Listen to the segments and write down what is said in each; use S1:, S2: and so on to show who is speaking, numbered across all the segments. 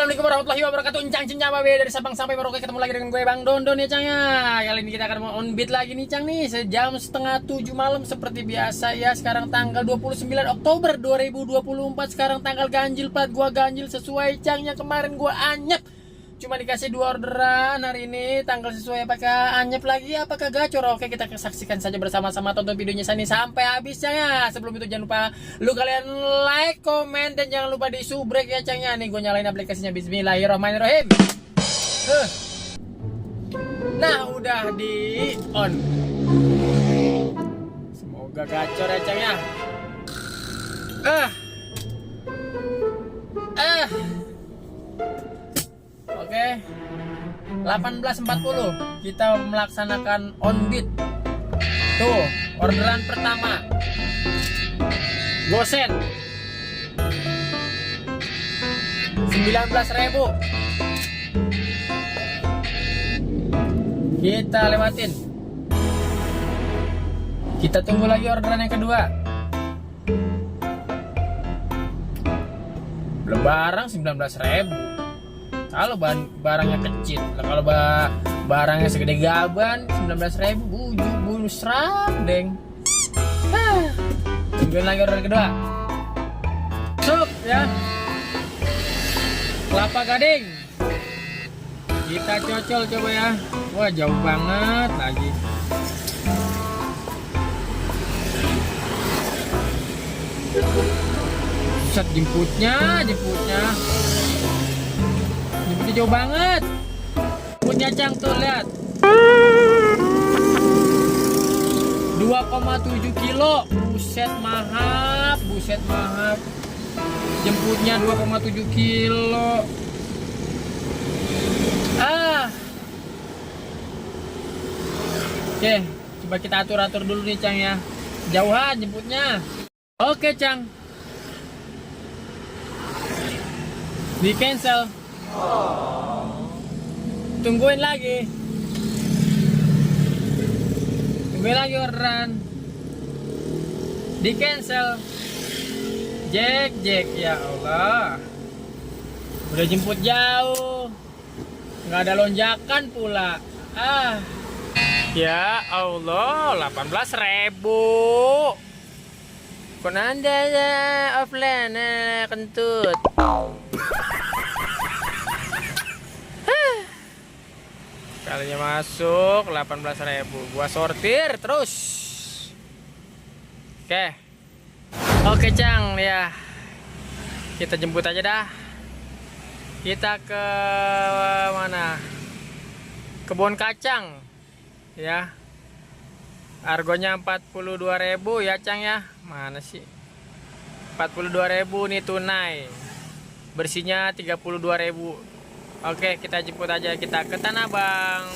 S1: Assalamualaikum warahmatullahi wabarakatuh. Cang Cincang Babe dari Sabang sampai Merauke, ketemu lagi dengan gue Bang Dondon ya Cang ya. Kali ini kita akan mau on beat lagi nih Cang nih. Sejam setengah 7 malam seperti biasa ya. Sekarang tanggal 29 Oktober 2024. Sekarang tanggal ganjil, plat gua ganjil sesuai Cangnya kemarin gua anyep. Cuma dikasih 2 orderan hari ini, tanggal sesuai apakah anyep lagi apakah gacor. Oke, kita saksikan saja bersama-sama, tonton videonya sini sampai habis Cang ya. Sebelum itu jangan lupa lu kalian like, komen, dan jangan lupa di subrek ya Cang ya. Nih gue nyalain aplikasinya, bismillahirrahmanirrahim. Nah, udah di on. Semoga gacor ya Cang ya. Oke, 18.40 kita melaksanakan on beat. Tuh, orderan pertama gosen 19.000. Kita lewatin. Kita tunggu lagi orderan yang kedua. Belum barang 19.000. Kalau barangnya kecil, kalau barangnya segede gaban 19.000, bunuh serap deng. Tungguin lagi order kedua. Sup ya, Kelapa Gading. Kita cocol coba ya. Wah, jauh banget lagi. Pusat jemputnya. Jauh banget. Punya Cang tuh lihat. 2,7 kilo. Buset mahap. Jemputnya 2,7 kilo. Oke, coba kita atur-atur dulu nih Cang ya. Jauhan jemputnya. Oke Cang. Di cancel. Tungguin lagi orderan. Di cancel. Jack ya Allah. Udah jemput jauh, nggak ada lonjakan pula. Ya Allah, 18.000. Kon anda ya offline kentut. Kalinya masuk 18.000. Gua sortir terus. Oke Cang ya. Kita jemput aja dah. Kita ke mana? Kebun kacang. Ya. Harganya 42.000 ya Cang ya. Mana sih? 42.000 nih tunai. Bersihnya 32.000. Oke, kita jemput aja, kita ke Tanah Abang.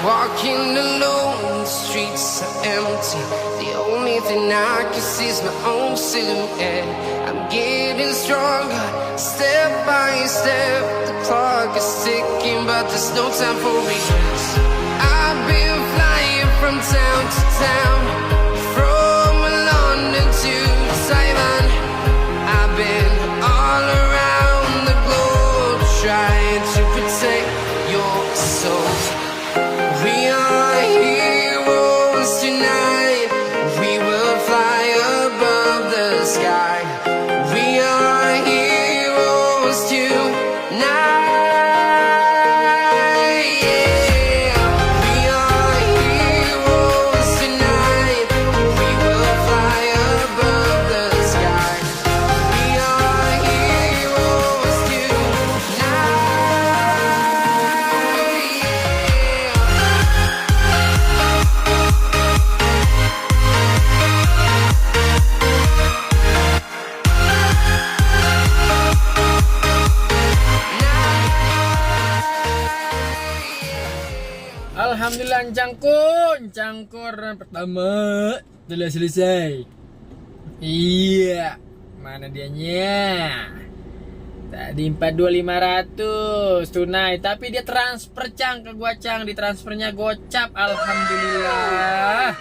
S2: Walking alone, the streets are empty. The only thing I can see is my own silhouette. I'm getting stronger, step by step. The clock is ticking, but there's no time for regrets. I've been flying from town to town, from London to Taiwan. I've been all around the globe, trying to protect your soul. We are heroes tonight. We will fly above the sky. We are heroes tonight. Yeah. We are heroes tonight. We will fly above the sky. We are heroes tonight. Yeah.
S1: Alhamdulillah cangkur pertama telah selesai. Iya, mana dianya? Tadi 42.500 tunai, tapi dia transfer Cang ke gua Cang, di transfernya gocap. Alhamdulillah.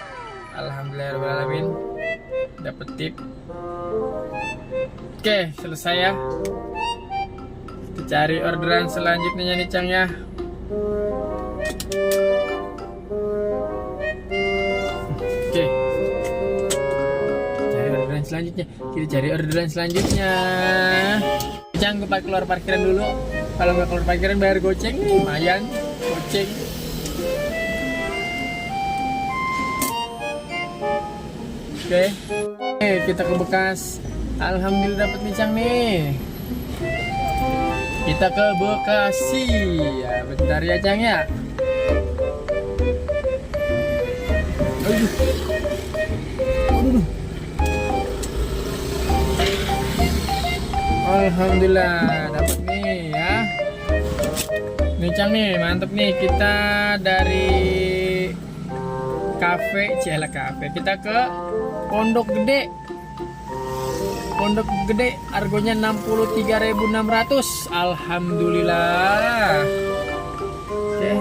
S1: Alhamdulillahirobbilalamin. Dapat tip. Oke, selesai ya. Kita cari orderan selanjutnya nih Cang ya. Oke. Cari orderan selanjutnya. Kita cari orderan selanjutnya. Cang, gue keluar parkiran dulu. Kalau nggak keluar parkiran bayar goceng nih, lumayan goceng. Oke, kita ke Bekas. Alhamdulillah dapat nih Cang nih. Kita ke Bekasi. Ya, bentar ya Cang ya. Aduh. Alhamdulillah dapat nih ya. Nih Cang nih, mantep nih. Kita dari kafe, kita ke Pondok Gede. Pondok Gede harganya 63.600. Alhamdulillah. Oke.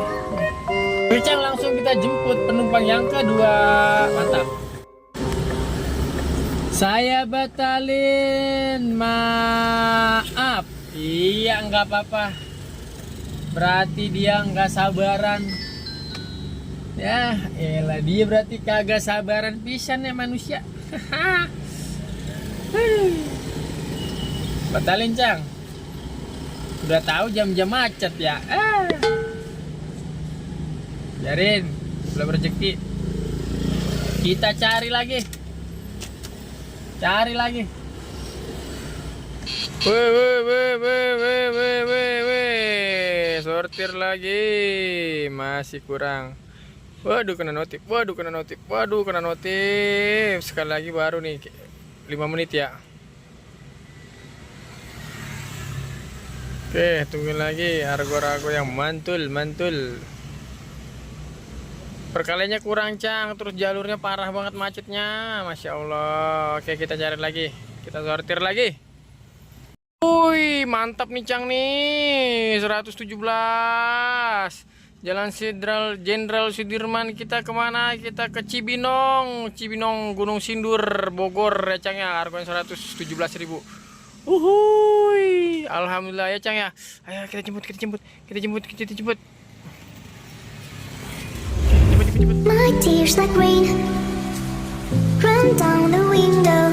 S1: Cang, langsung kita jemput penumpang yang kedua. Mantap. Saya batalin, maaf. Iya, nggak apa-apa. Berarti dia nggak sabaran. Ya, elah dia berarti kagak sabaran pisan ya manusia. Batalin Cang. Udah tahu jam-jam macet ya. Biarin, belum rezeki. Kita cari lagi. Sortir lagi. Masih kurang. Waduh kena notif. Sekali lagi baru nih 5 menit ya. Oke, tungguin lagi argo-argo yang mantul. Perkaliannya kurang Cang, terus jalurnya parah banget macetnya. Masya Allah. Oke, kita cari lagi. Kita sortir lagi. Wih, mantap nih Cang nih. 117. Jalan Jenderal Sudirman. Kita kemana? Kita ke Cibinong Gunung Sindur Bogor ya Cang ya. Harganya 117.000. Uhuy. Alhamdulillah ya Cang ya. Ayo kita jemput.
S3: My tears like rain run down the window.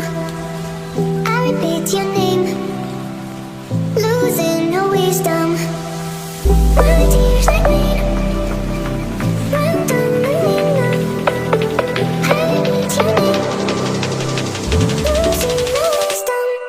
S3: I repeat your name, losing no wisdom. My tears like rain run down the window. I repeat your name, losing no wisdom.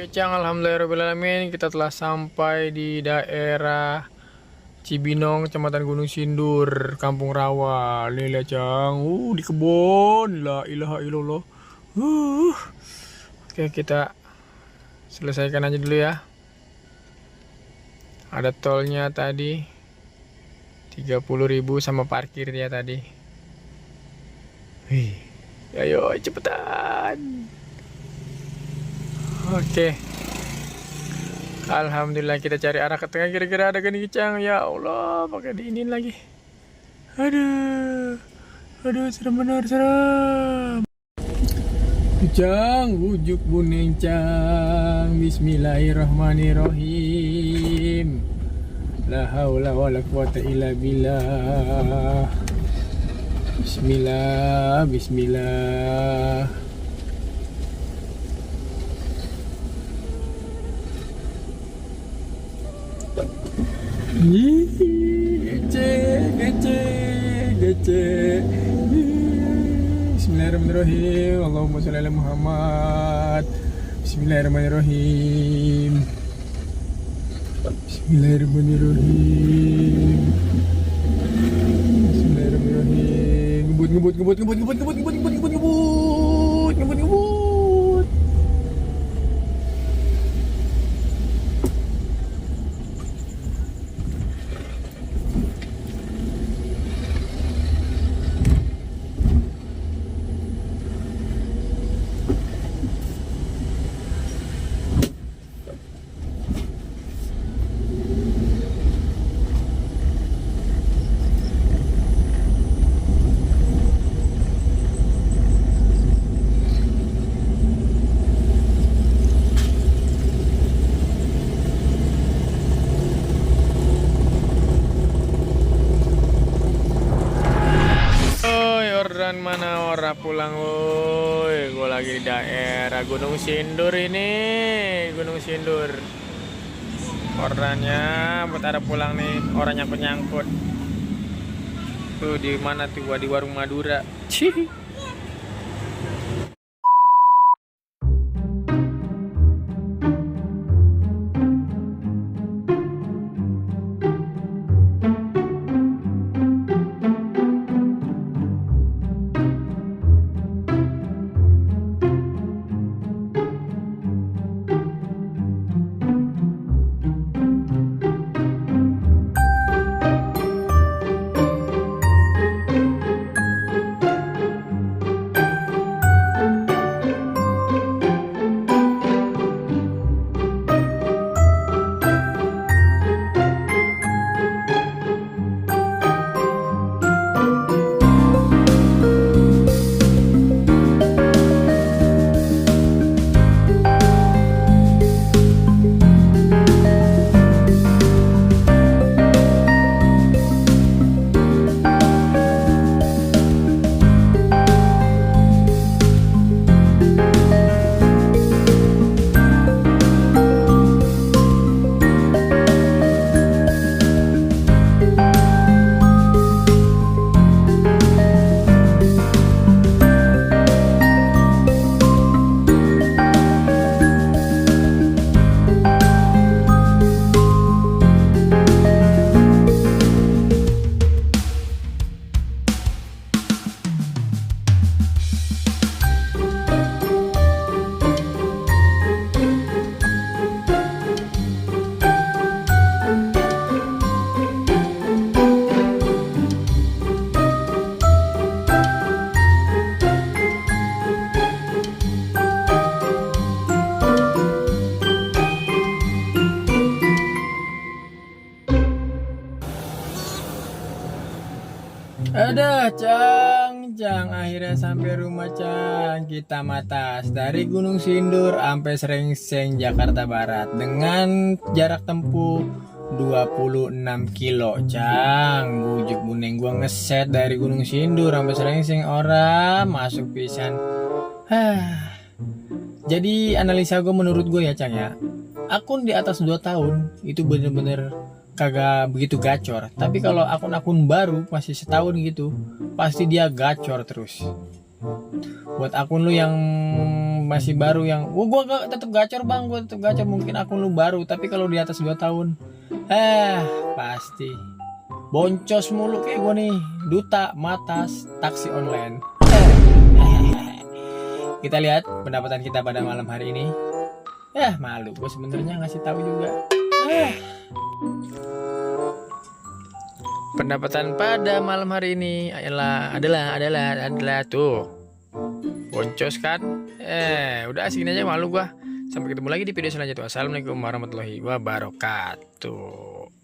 S1: Cang, alhamdulillahirobbilalamin, kita telah sampai di daerah Cibinong, Kecamatan Gunung Sindur, Kampung Rawa. Lila Cang, di kebun, la ilaha illallah. Oke, kita selesaikan aja dulu ya. Ada tolnya tadi 30.000 sama parkirnya tadi. Wih, ayo cepetan. Oke. Alhamdulillah, kita cari arah ke tengah, kira-kira ada gini Cang. Ya Allah, pakai diinin lagi. Aduh. Aduh, serem benar, serem. Cang, bujuk buning Cang. Bismillahirrahmanirrahim. La haula wala quwata illa billah. Bismillah, bismillah. Gece. Bismillahirrahmanirrahim. Allahumma sholli ala Muhammad. Bismillahirrahmanirrahim. Bismillahirrahmanirrahim. Bismillahirrahmanirrahim. Ngebut. Dan mana orang pulang, woi? Gue lagi di daerah Gunung Sindur ini, Gunung Sindur. Orangnya buat ada pulang nih, orangnya penyangkut. Tuh di mana tuh? Gua di warung Madura. Cih. Ada Cang, akhirnya sampai rumah Cang. Kita matas dari Gunung Sindur sampai Srengseng, Jakarta Barat dengan jarak tempuh 26 kilo Cang. Bujuk buneng gua ngeset dari Gunung Sindur sampai Srengseng, ora masuk pisan. Jadi analisa gue menurut gue ya Cang ya, akun di atas 2 tahun itu bener-bener kagak begitu gacor. Tapi kalau akun-akun baru masih setahun gitu, pasti dia gacor terus. Buat akun lu yang masih baru yang gua tetap gacor bang, gua tetap gacor. Mungkin akun lu baru, tapi kalau di atas 2 tahun pasti boncos mulu kayak gua nih, duta matas taksi online. Kita lihat pendapatan kita pada malam hari ini. Malu gue sebenarnya ngasih tahu juga. Pendapatan pada malam hari ini adalah tuh boncos kan. Udah segini aja, malu gua. Sampai ketemu lagi di video selanjutnya. Wassalamualaikum warahmatullahi wabarakatuh.